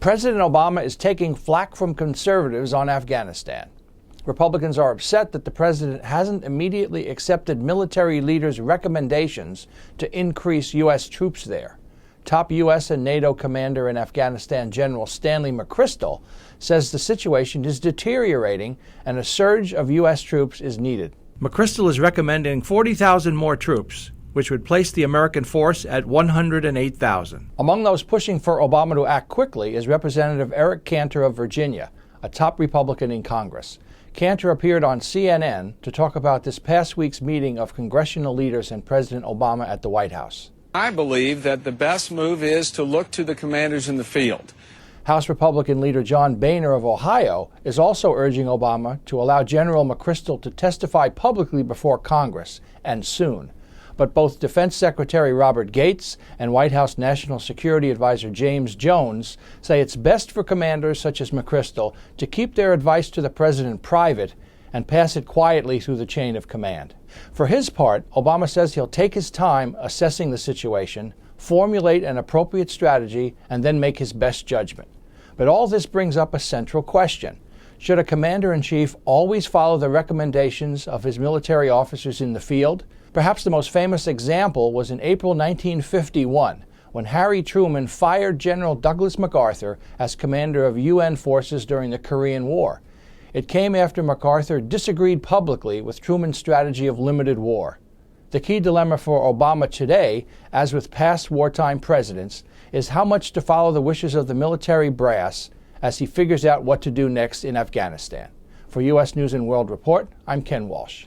President Obama is taking flack from conservatives on Afghanistan. Republicans are upset that the president hasn't immediately accepted military leaders' recommendations to increase U.S. troops there. Top U.S. and NATO commander in Afghanistan, General Stanley McChrystal, says the situation is deteriorating and a surge of U.S. troops is needed. McChrystal is recommending 40,000 more troops, which would place the American force at 108,000. Among those pushing for Obama to act quickly is Representative Eric Cantor of Virginia, a top Republican in Congress. Cantor appeared on CNN to talk about this past week's meeting of congressional leaders and President Obama at the White House. I believe that the best move is to look to the commanders in the field. House Republican leader John Boehner of Ohio is also urging Obama to allow General McChrystal to testify publicly before Congress, and soon. But both Defense Secretary Robert Gates and White House National Security Advisor James Jones say it's best for commanders such as McChrystal to keep their advice to the president private and pass it quietly through the chain of command. For his part, Obama says he'll take his time assessing the situation, formulate an appropriate strategy, and then make his best judgment. But all this brings up a central question. Should a commander-in-chief always follow the recommendations of his military officers in the field? Perhaps the most famous example was in April 1951, when Harry Truman fired General Douglas MacArthur as commander of UN forces during the Korean War. It came after MacArthur disagreed publicly with Truman's strategy of limited war. The key dilemma for Obama today, as with past wartime presidents, is how much to follow the wishes of the military brass as he figures out what to do next in Afghanistan. For U.S. News and World Report, I'm Ken Walsh.